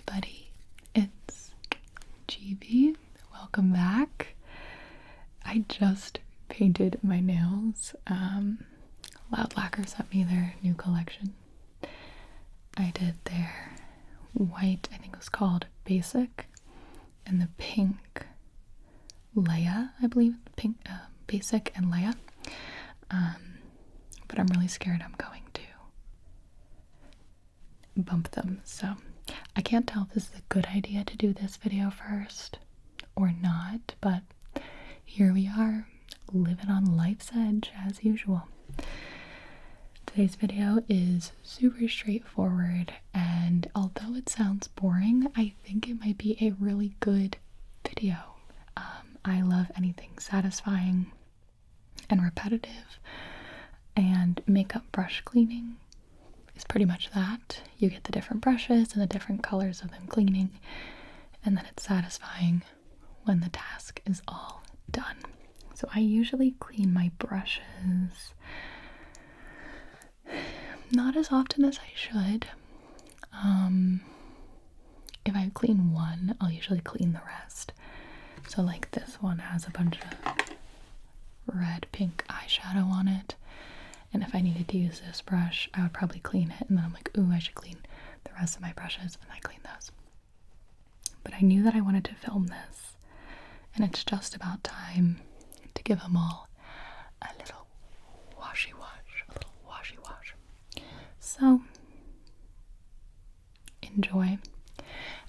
everybody, it's GB. Welcome back. I just painted my nails. Loud Lacquer sent me their new collection. I did their white, I think it was called Basic, and the pink Leia, I believe. Pink Basic and Leia. But I'm really scared I'm going to bump them, so I can't tell if this is a good idea to do this video first or not, but here we are, living on life's edge as usual. Today's video is super straightforward, and although it sounds boring, I think it might be a really good video. I love anything satisfying and repetitive, and makeup brush cleaning is pretty much that. You get the different brushes and the different colors of them cleaning, and then it's satisfying when the task is all done. So I usually clean my brushes not as often as I should. If I clean one, I'll usually clean the rest. So like this one has a bunch of red pink eyeshadow on it, and if I needed to use this brush, I would probably clean it, and then I'm like, ooh, I should clean the rest of my brushes, and I clean those. But I knew that I wanted to film this, and it's just about time to give them all a little washy wash. So enjoy.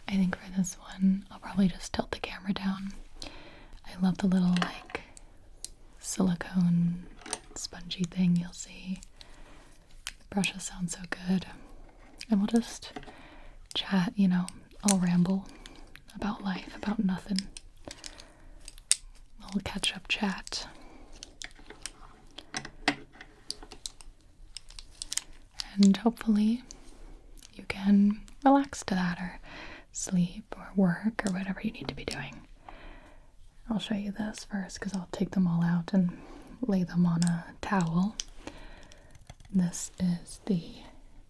I think for this one, I'll probably just tilt the camera down. I love the little like silicone spongy thing you'll see. The brushes sound so good. And we'll just chat, I'll ramble about life, about nothing. A little catch up chat. And hopefully you can relax to that, or sleep, or work, or whatever you need to be doing. I'll show you this first because I'll take them all out and lay them on a towel. This is the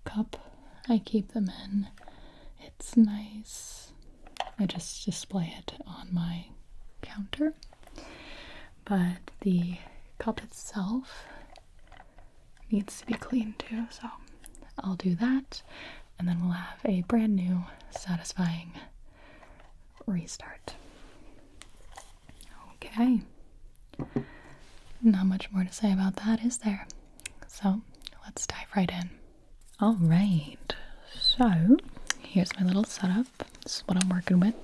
cup I keep them in. It's nice. I just display it on my counter. But the cup itself needs to be cleaned too, so I'll do that, and then we'll have a brand new, satisfying restart. Okay. Not much more to say about that, is there? So let's dive right in. All right, so here's my little setup. This is what I'm working with.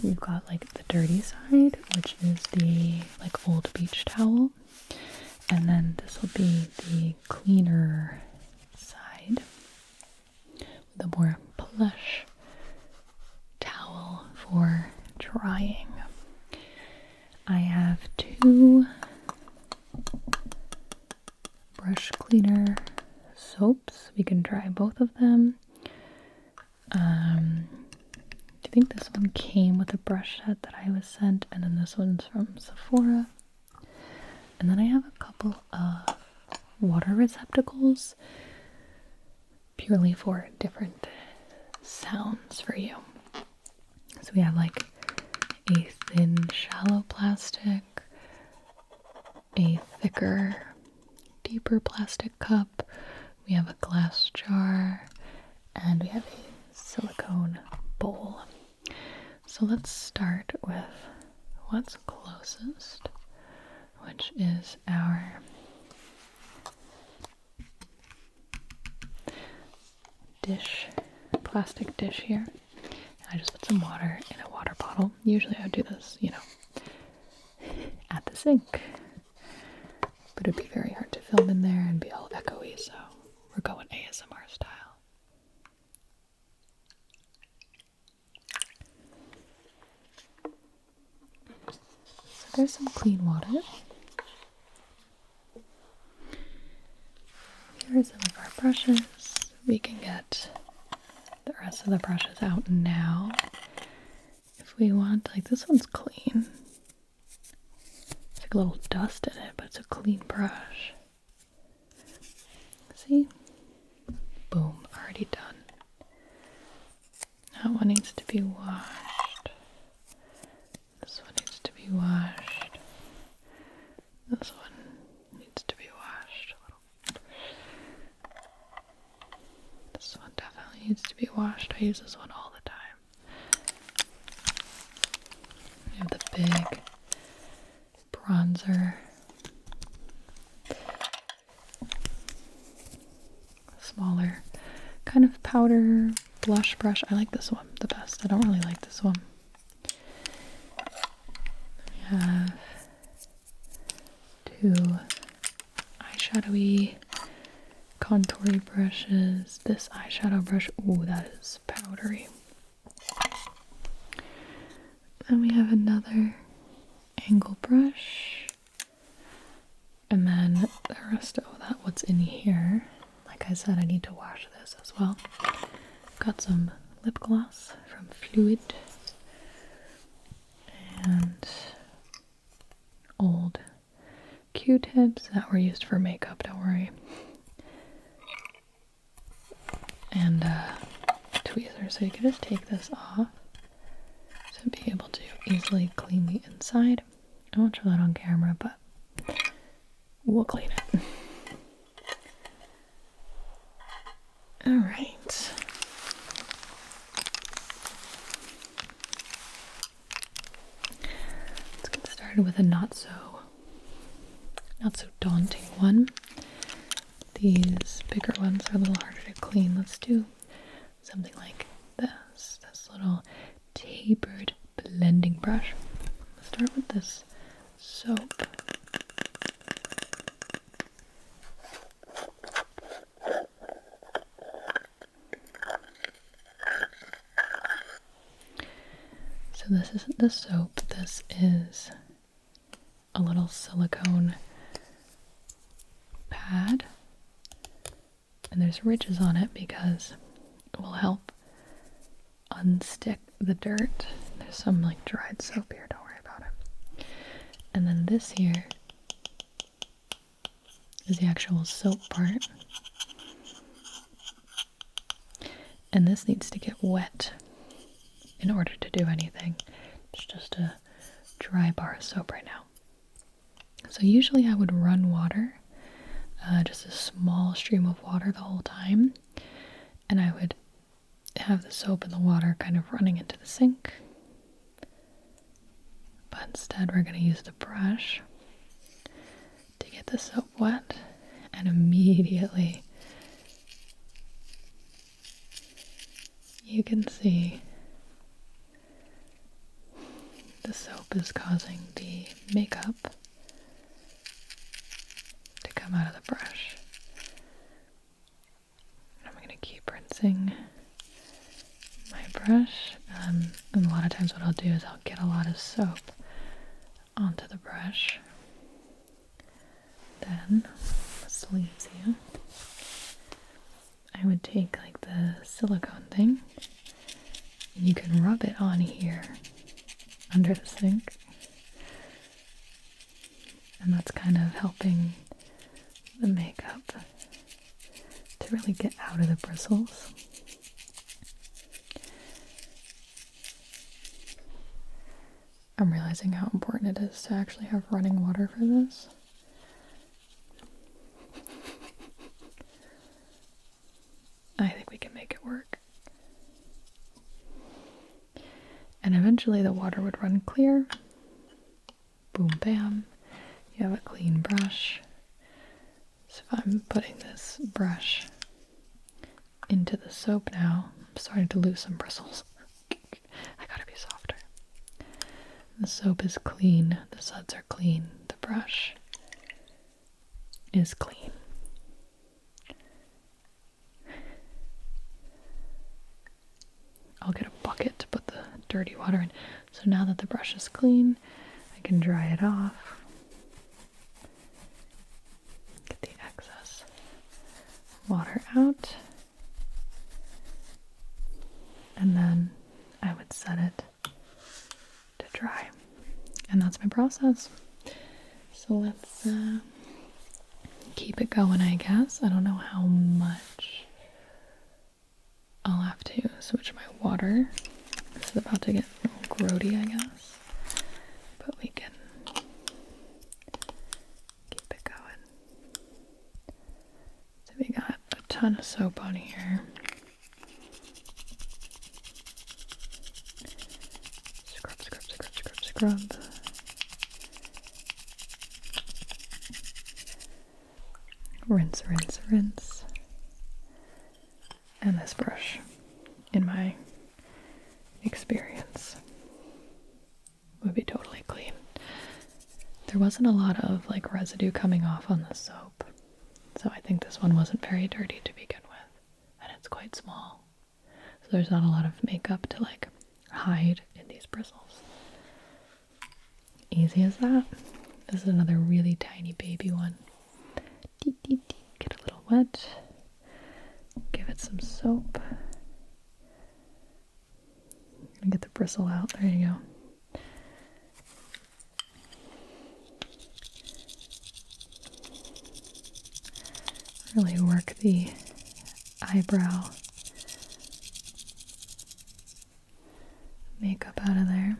We've got like the dirty side, which is the like old beach towel, and then this will be the cleaner side with a more plush towel for drying. I have two brush cleaner soaps. We can try both of them. I think this one came with a brush set that I was sent, and then this one's from Sephora. And then I have a couple of water receptacles purely for different sounds for you. So we have like a thin, shallow plastic, a thicker, deeper plastic cup, we have a glass jar, and we have a silicone bowl. So let's start with what's closest, which is our dish, plastic dish here. I just put some water in a water bottle. Usually I would do this, at the sink. But it'd be very hard to film in there and be all echoey, so we're going ASMR style. So there's some clean water. Here are some of our brushes. We can get the rest of the brushes out now if we want. Like this one's clean. There's like a little dust in it, but it's a clean brush. See? Boom, already done. That one needs to be washed. This one needs to be washed. This one needs to be washed a little. This one definitely needs to be washed. I use this one all the time. We have the big bronzer. Smaller kind of powder blush brush. I like this one the best. I don't really like this one. We have two eyeshadowy contoury brushes. This eyeshadow brush, ooh, that is powdery. Then we have another angle brush. And then the rest of that, what's in here. Like I said, I need to wash this as well. Got some lip gloss from Fluid. And old Q-tips that were used for makeup, don't worry. And tweezers, so you can just take this off to be able to easily clean the inside. I won't show that on camera, but we'll clean it. Alright. Let's get started with a not so daunting one. These bigger ones are a little harder to clean. Let's do something like this little tapered blending brush. Let's start with this soap. So this isn't the soap, this is a little silicone pad. And there's ridges on it because it will help unstick the dirt. There's some like dried soap here, don't worry about it. And then this here is the actual soap part. And this needs to get wet in order to do anything. It's just a dry bar of soap right now. So usually I would run water, just a small stream of water the whole time, and I would have the soap and the water kind of running into the sink. But instead we're going to use the brush to get the soap wet, and immediately you can see the soap is causing the makeup to come out of the brush. I'm going to keep rinsing my brush, and a lot of times what I'll do is I'll get a lot of soap onto the brush. Then, the sleeves here, I would take like the silicone thing, and you can rub it on here under the sink, and that's kind of helping the makeup to really get out of the bristles. I'm realizing how important it is to actually have running water for this. I think we can make it work. And eventually the water would run clear. Boom, bam. You have a clean brush. So if I'm putting this brush into the soap now, I'm starting to lose some bristles. I gotta be softer. The soap is clean. The suds are clean. The brush is clean. I'll get a bucket to put the dirty water in. So now that the brush is clean, I can dry it off. Get the excess water out. And then I would set it to dry. And that's my process. So let's keep it going, I guess. I don't know how much I'll have to switch my water. This is about to get a little grody, I guess. But we can keep it going. So we got a ton of soap on here. Scrub, scrub, scrub, scrub, scrub. Rinse, rinse, rinse. And this brush, in my experience, would be totally clean. There wasn't a lot of like residue coming off on the soap, so I think this one wasn't very dirty to begin with, and it's quite small, so there's not a lot of makeup to like hide in these bristles. Easy as that. This is another really tiny baby one. Get a little wet. Give it some soap. And get the bristle out. There you go. Really work the eyebrow makeup out of there.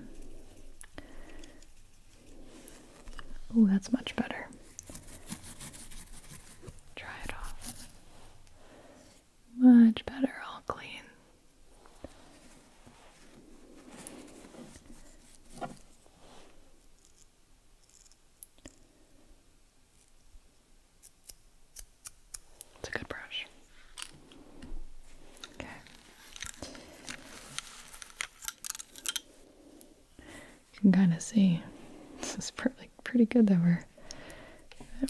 Oh, that's much better. Dry it off. Much better, all clean. It's a good brush. Okay. You can kind of see this is pretty good that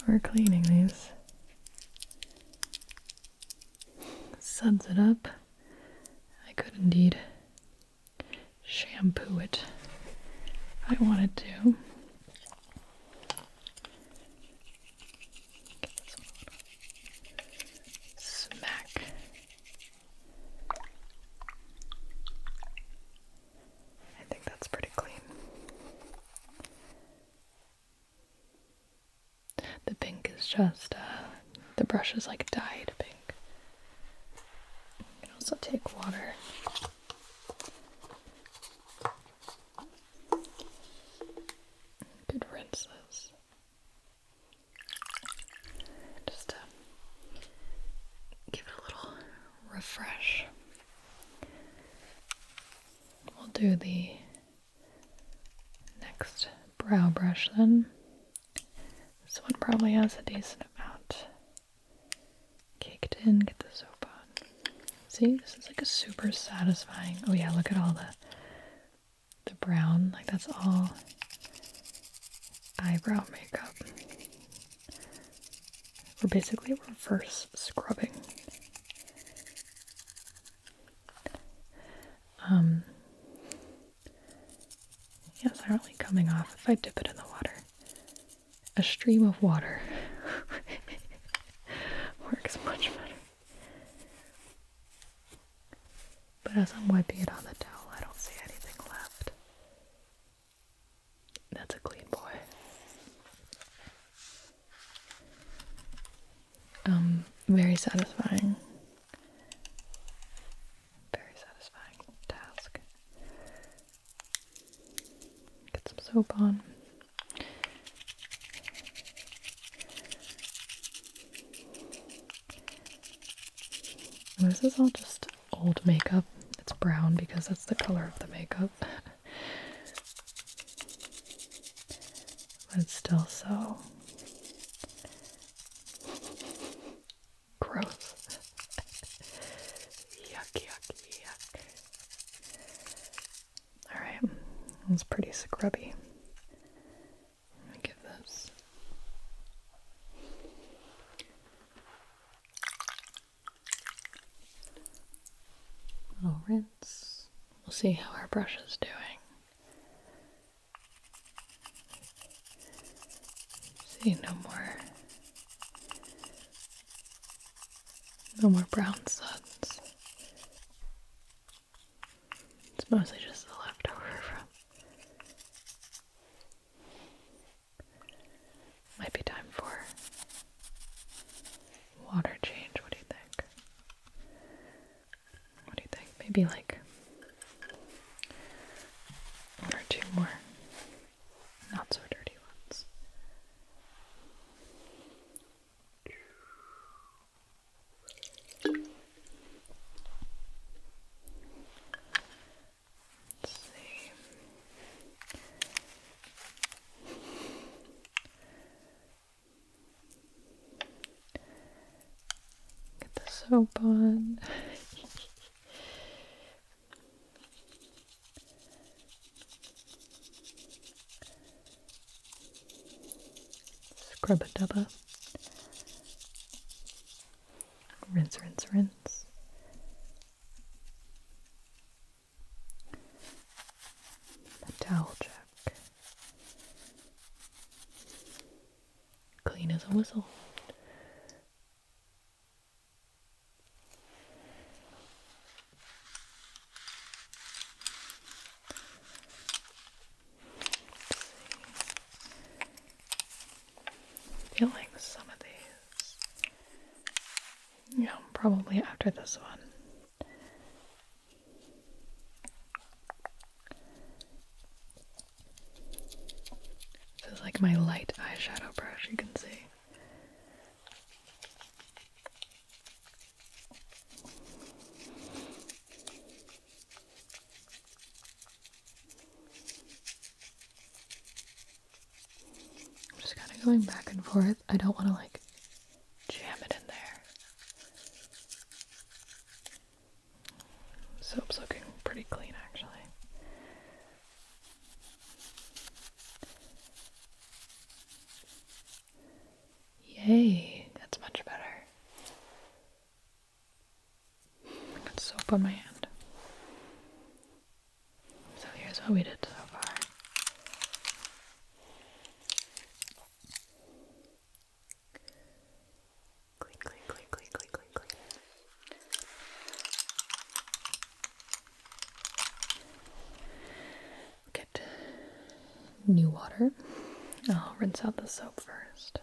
we're cleaning these. Suds it up. I could indeed shampoo it if I wanted to. Give this one a little smack. I think that's pretty clean. The pink is just, the brush is like dyed pink. You can also take water. Could rinse this. Just to give it a little refresh. We'll do the next brow brush then. This one probably has a decent amount caked in. Get the soap on. See, this is like a super satisfying. Oh yeah, look at all the brown. Like that's all eyebrow makeup. We're basically reverse scrubbing. Yeah, it's not really coming off if I dip it in the water. A stream of water works much better. But as I'm wiping it on the towel, I don't see anything left. That's a clean boy. Very satisfying. Very satisfying task. Get some soap on. This is all just old makeup. It's brown because that's the color of the makeup. But it's still so gross. Yuck, yuck, yuck. Alright, it's pretty scrubby. Let me give this. A little rinse. We'll see how our brush is doing. See, no more brown suds. It's mostly just the leftover from. Might be time for water change. What do you think? What do you maybe like one or two more not so dirty ones. Let's see. Get the soap on. Scrub a dubba. Rinse, rinse, rinse. A towel check. Clean as a whistle. I feel like some of these, probably after this one. This is like my light eyeshadow brush, you can see. I'm just kind of going back and forth. I don't want to like jam it in there. Soap's looking pretty clean actually. Yay, that's much better. I got soap on my hand. So here's what we did so far. Clean, clean, clean, clean, clean, clean, clean. Get new water. I'll rinse out the soap first.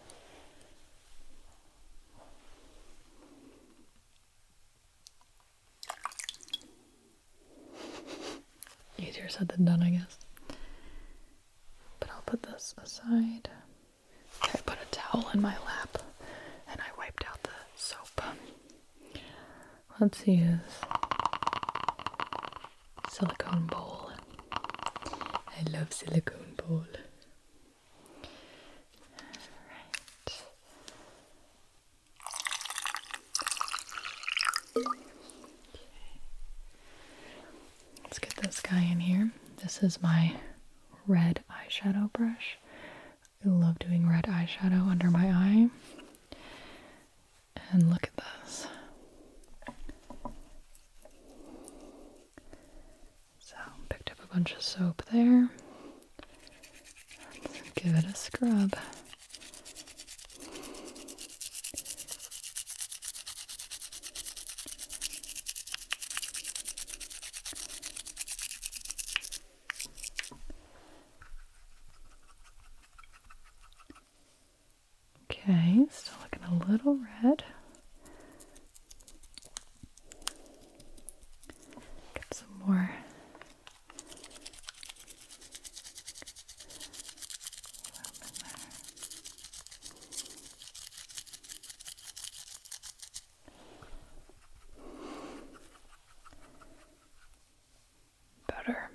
Easier said than done, I guess. But I'll put this aside. I put a towel in my lap and I wiped out the soap. Let's use silicone bowl. I love silicone bowl. Right. Let's get this guy in here. This is my red eyeshadow brush. I love doing red eyeshadow under my eye. And look at this. So, picked up a bunch of soap there. Let's give it a scrub. Okay, still looking a little red. Get some more. Better.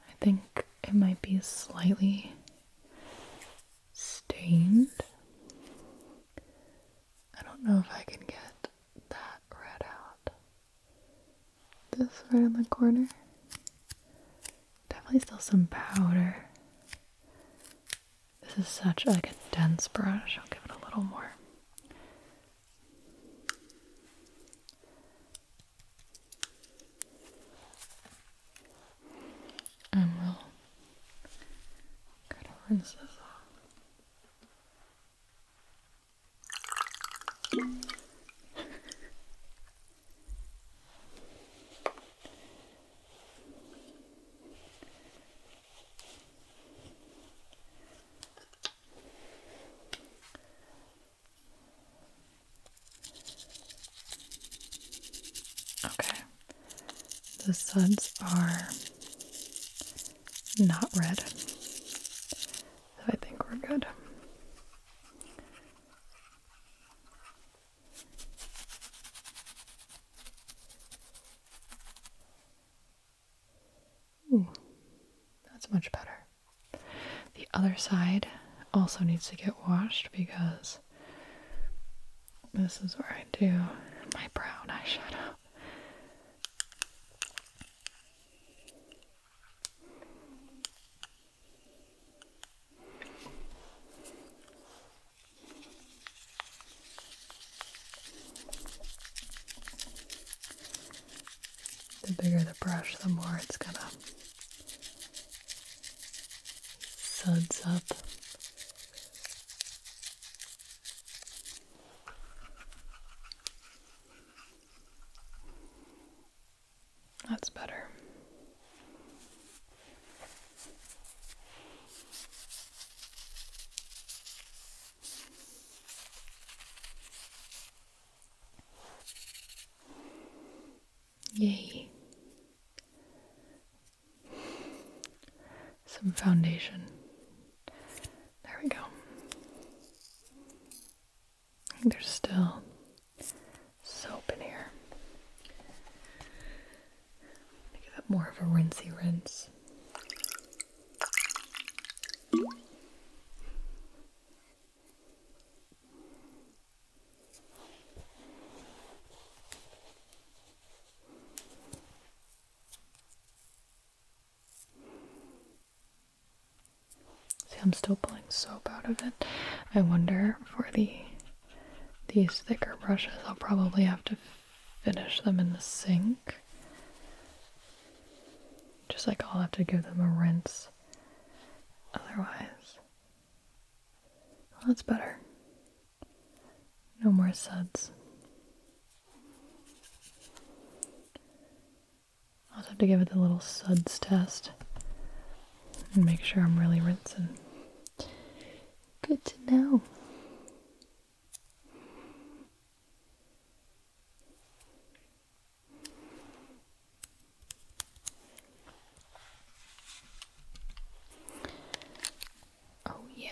I think it might be slightly stained. I don't know if I can get that red out. This right in the corner. Definitely still some powder. This is such like a dense brush. I'll give it a little more. And we'll kind of rinse this off. the suds are not red. So I think we're good. Ooh, that's much better. The other side also needs to get washed because this is where I do my brown eyeshadow. The bigger the brush, the more it's gonna suds up. That's better. Yay. Some foundation. There we go. I think there's still soap in here. Give it more of a rinsey rinse. See, I'm still pulling soap out of it. I wonder for these thicker brushes, I'll probably have to finish them in the sink. Just like I'll have to give them a rinse. Otherwise, well, that's better. No more suds. I'll just have to give it the little suds test and make sure I'm really rinsing. Good to know. Oh yeah.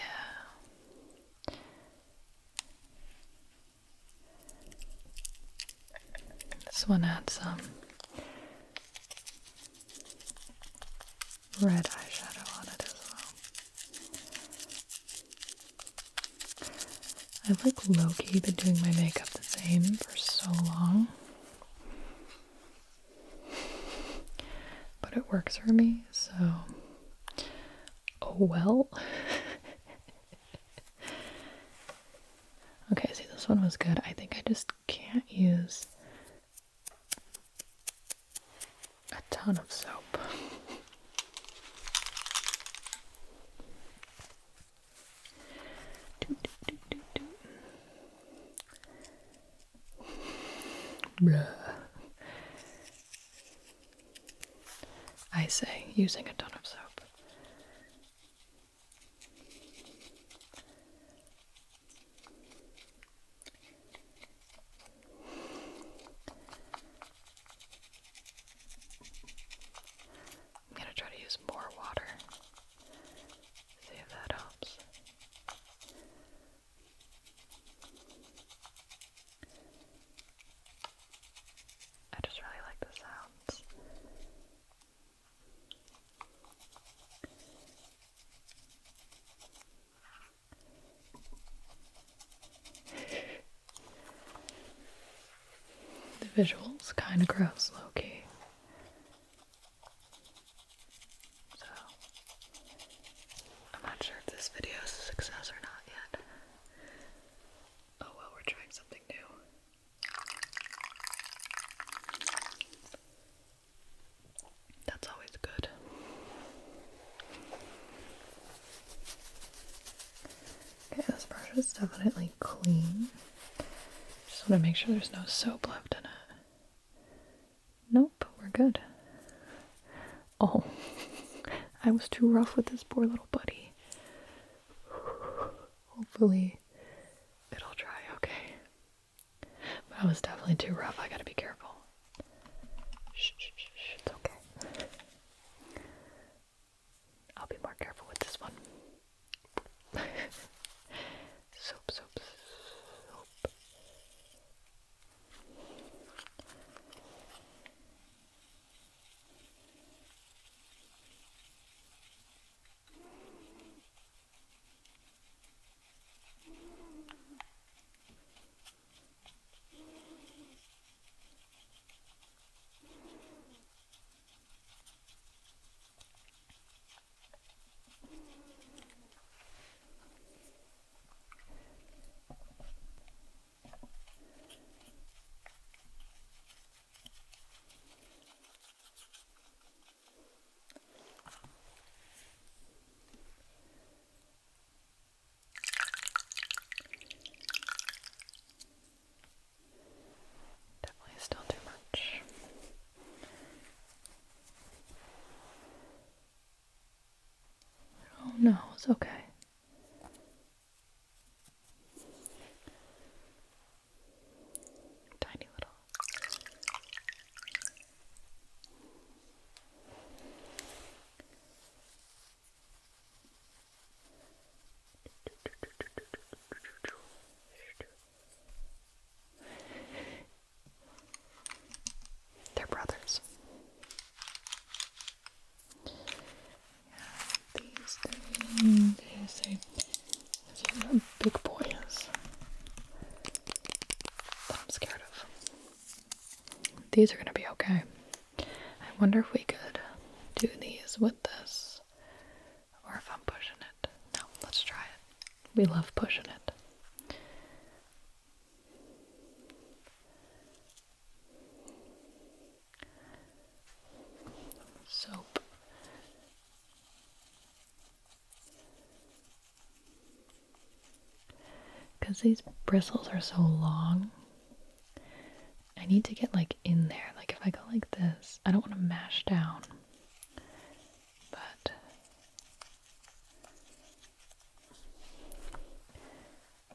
This one had some red eyeshadow on it as well. I've like low-key been doing my makeup the same for so long. But it works for me, so oh well. Okay, see, this one was good. I think I just can't use a ton of soap. Blah. I say, using a ton of soap. I'm gonna try to use more water. See if that helps. I just really like the sounds. The visuals kind of gross, low-key. So, I'm not sure if this video is a success or not yet. Oh well, we're trying something new. That's always good. Okay, this brush is definitely clean. Just want to make sure there's no soap left in it. Nope, we're good. Oh, I was too rough with this poor little buddy. Hopefully it'll dry okay. But I was definitely too rough. I gotta be careful. Shh, shh, shh, shh. It's these are gonna be okay. I wonder if we could do these with this, or if I'm pushing it. No, let's try it. We love pushing it. Soap. Because these bristles are so long, I need to get like in there. Like if I go like this, I don't want to mash down, but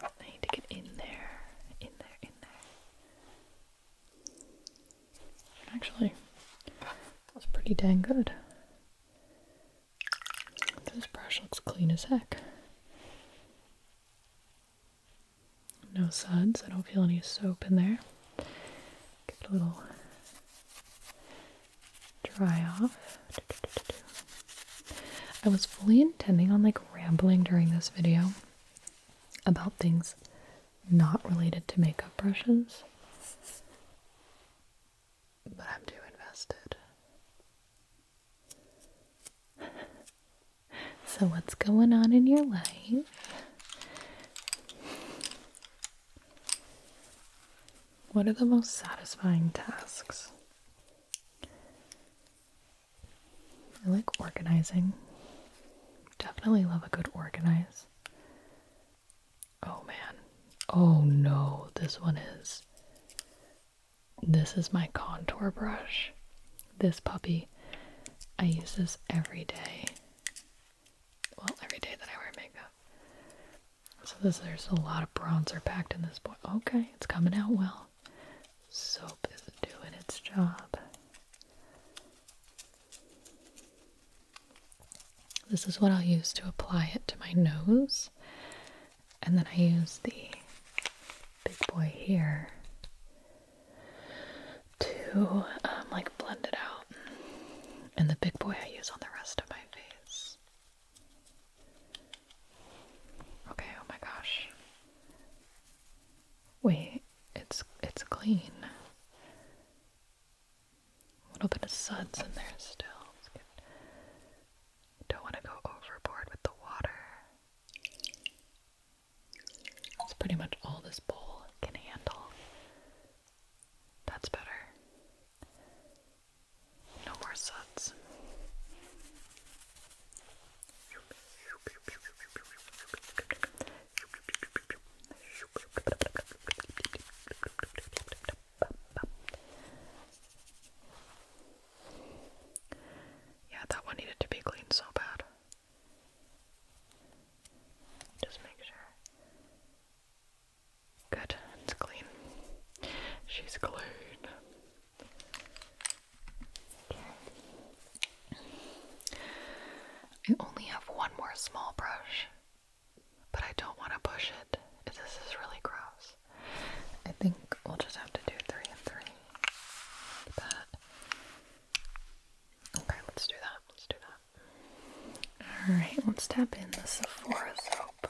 I need to get in there, in there, in there. Actually, that's pretty dang good. This brush looks clean as heck. No suds, I don't feel any soap in there. Give it a little dry off. I was fully intending on like rambling during this video about things not related to makeup brushes, but I'm too invested. So what's going on in your life? What are the most satisfying tasks? I like organizing. Definitely love a good organize. Oh man. Oh no, this one is. This is my contour brush. This puppy. I use this every day. Well, every day that I wear makeup. So there's a lot of bronzer packed in this boy. Okay, it's coming out well. Soap is doing its job. This is what I'll use to apply it to my nose. And then I use the big boy here to like blend it out. And the big boy I use on the rest of my face. Okay, oh my gosh. Wait, it's clean. A little bit of suds in there still. Don't want to go overboard with the water. That's pretty much all this bowl can handle. That's better. No more suds. Yeah, that one needed to be cleaned so bad. Just make sure. Good, it's clean. She's clean. I only have one more small brush, but I don't want to push it. This is really gross. I think we'll just have to do 3 and 3. But okay, let's do that. Let's do that. Alright, let's tap in the Sephora soap.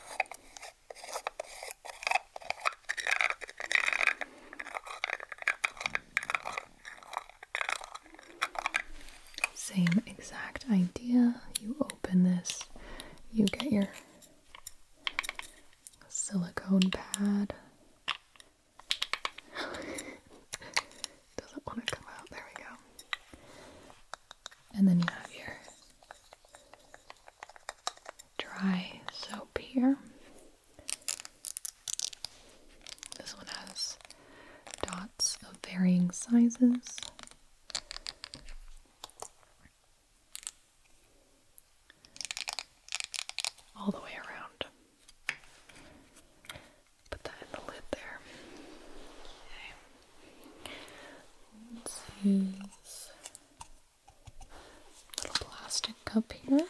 Same exact idea. You open this, you get your silicone pad. Doesn't want to come out. There we go. And then you have your dry soap here. This one has dots of varying sizes. All the way around. Put that in the lid there. Okay. Let's use a little plastic cup here.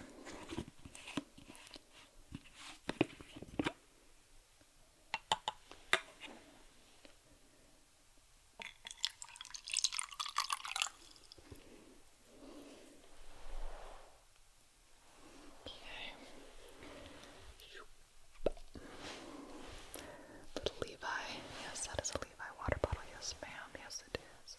Little Levi. Yes, that is a Levi water bottle. Yes, ma'am. Yes, it is.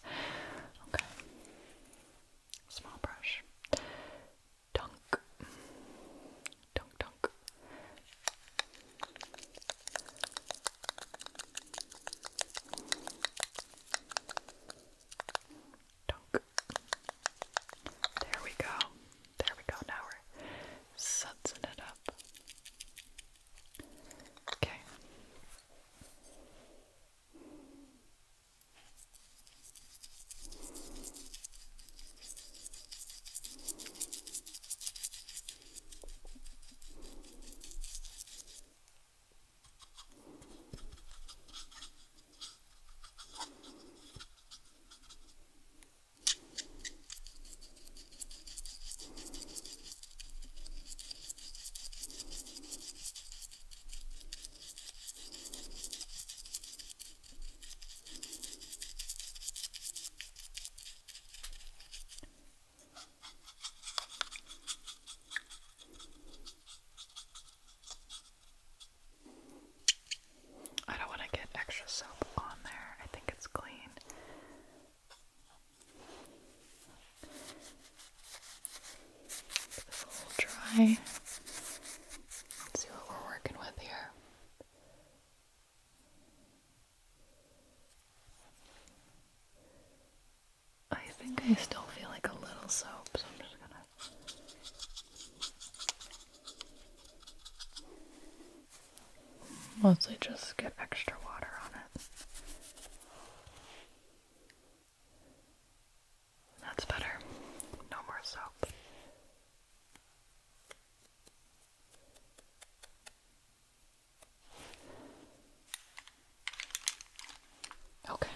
try. Let's see what we're working with here. I think I still feel like a little soap, so I'm just gonna. Mostly just get extra water on it. That's better. No more soap. Okay.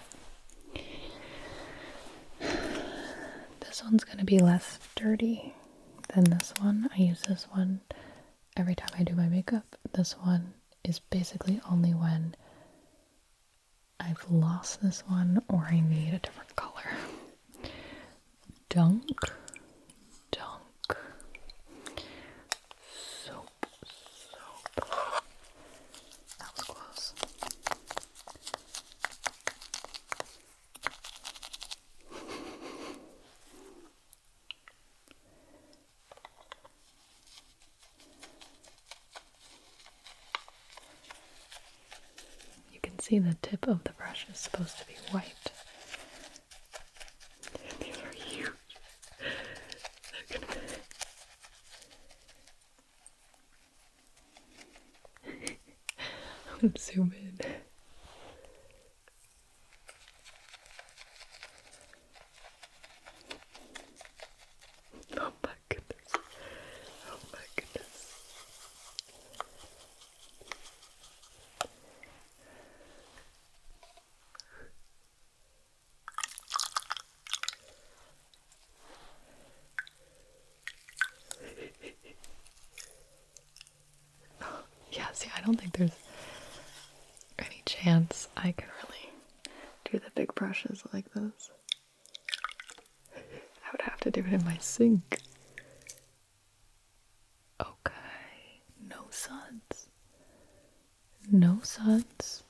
This one's going to be less dirty than this one. I use this one every time I do my makeup. This one is basically only when I've lost this one or I need a different color. Dunk. Dunk. Soap. Soap. That was close. You can see the tip of the brush is supposed to be white. These are huge. I'm gonna zoom in. Oh my goodness. Oh my goodness. Yeah, see, I don't think there's any chance I can really do the big brushes like this. I would have to do it in my sink. Okay, no suds. No suds.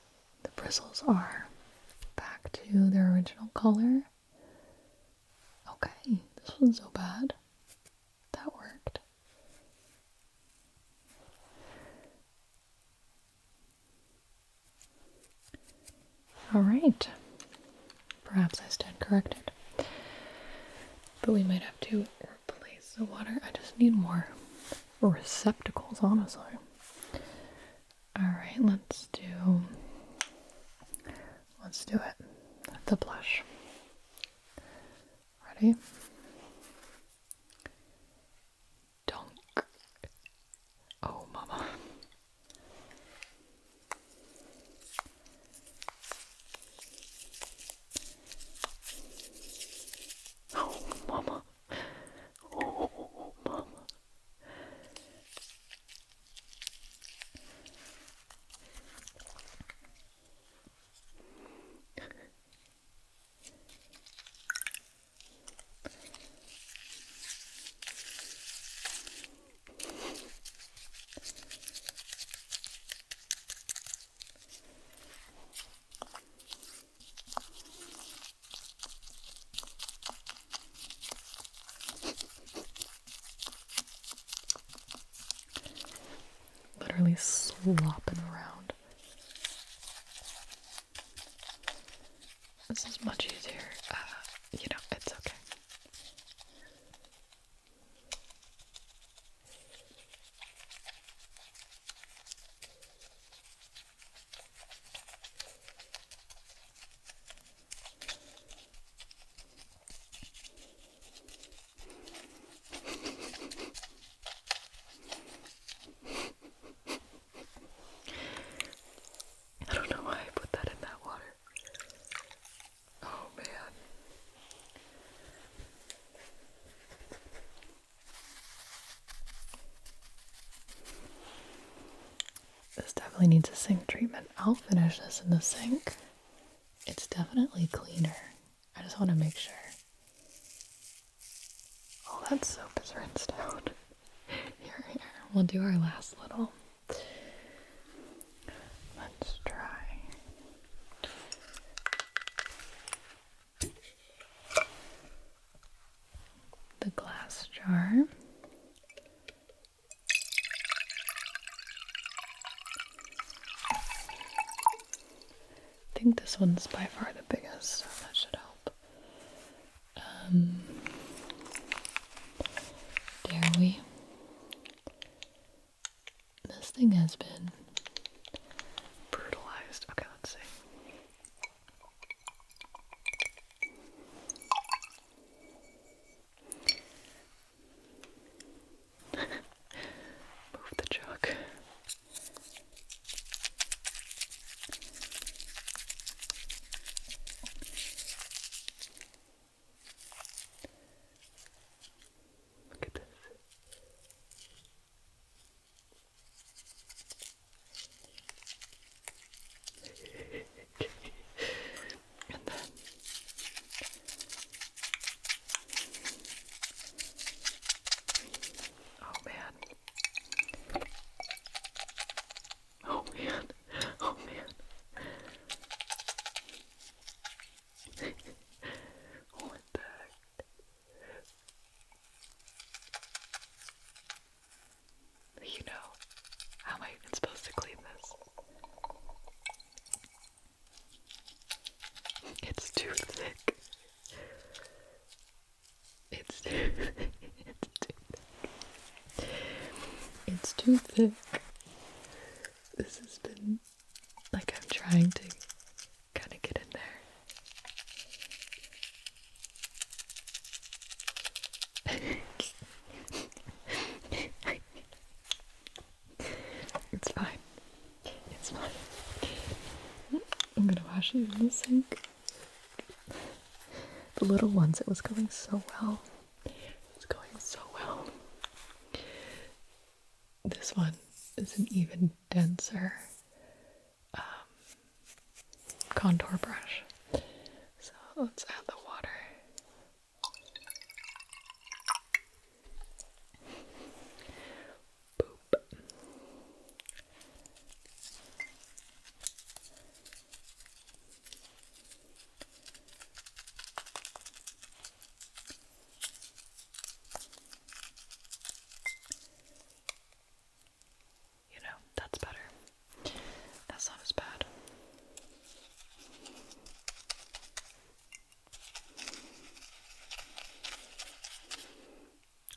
The bristles are back to their original color. Okay, this wasn't so bad. That worked. Alright. Perhaps I stand corrected. But we might have to replace the water. I just need more receptacles, honestly. Alright, let's do it. The blush. Ready? Dunk. Oh, mama. Oh, mama. Oh, mama. Literally slopping around. This is much easier. It's okay. I don't know why I put that in that water. Oh man. This definitely needs a sink treatment. I'll finish this in the sink. It's definitely cleaner. I just want to make sure. All that soap is rinsed out. Here. We'll do our last little. Let's try. The glass jar. think this one's by far the biggest, so that should help. Dare we? This thing has been brutalized. Okay, let's see. Move the jug. Look at this. And then oh man. Oh man. Oh man. What the heck? You know, how am I even supposed to clean this? It's too thick. It's too It's too thick. This has been like I'm trying to kind of get in there. It's fine. It's fine. I'm gonna wash it in the sink. The little ones, it was going so well. It was going so well. This one is an even denser contour brush. So let's add the water. Boop. You know, that's better. That's not as bad.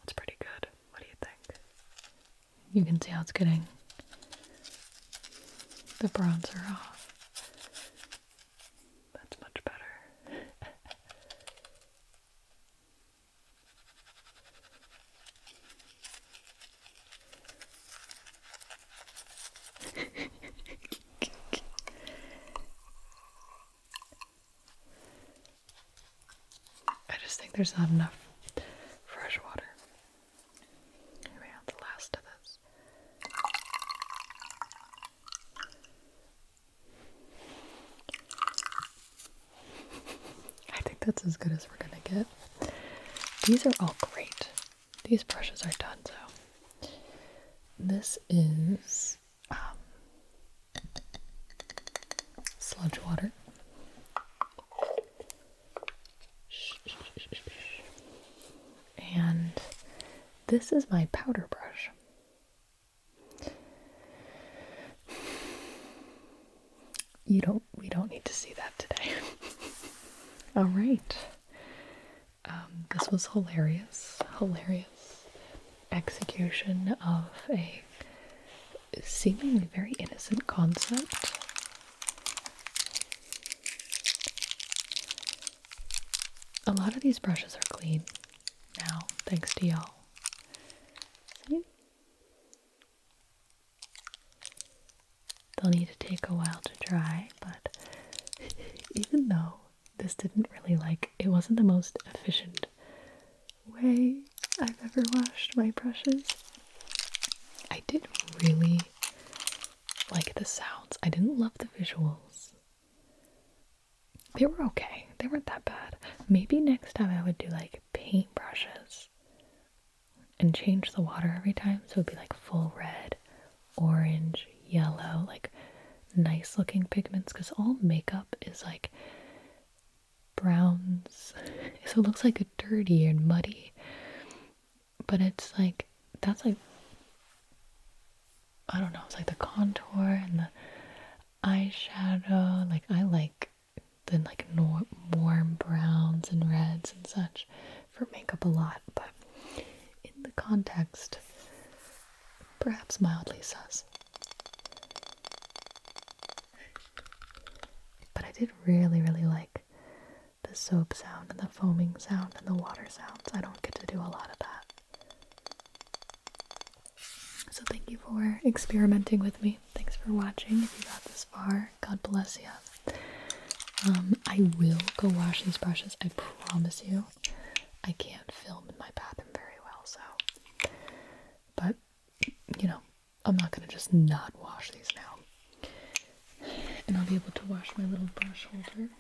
It's pretty good. What do you think? You can see how it's getting the bronzer off. That's much better. I just think there's not enough fresh water. Here we have the last of this. I think that's as good as we're gonna get. These are all great. These brushes are done, so. This is sludge water. And this is my powder brush. We don't need to see that today. All right. This was hilarious execution of a seemingly very innocent concept. A lot of these brushes are clean now, thanks to y'all. See? They'll need to take a while to dry, but even though this didn't really it wasn't the most efficient way I've ever washed my brushes, I did really like the sounds. I didn't love the visuals. They were okay. They weren't that bad. Maybe next time I would do paint brushes and change the water every time, so it'd be full red, orange, yellow, nice looking pigments, because all makeup is browns, so it looks dirty and muddy, but it's that's I don't know, it's the contour and the eyeshadow. I like perhaps mildly sus. But I did really, really like the soap sound and the foaming sound and the water sounds. I don't get to do a lot of that. So thank you for experimenting with me. Thanks for watching. If you got this far, God bless you. I will go wash these brushes. I promise you. I can't film in my bathroom very well, so. But, you know, I'm not going to just not wash these now. And I'll be able to wash my little brush holder.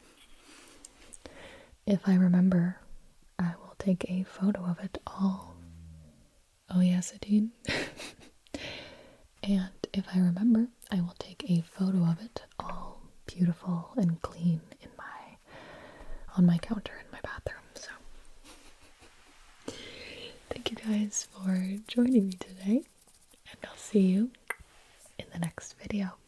If I remember, I will take a photo of it all. Oh yes, indeed. And if I remember, I will take a photo of it all beautiful and clean on my counter in my bathroom. So thank you guys for joining me today, and I'll see you in the next video.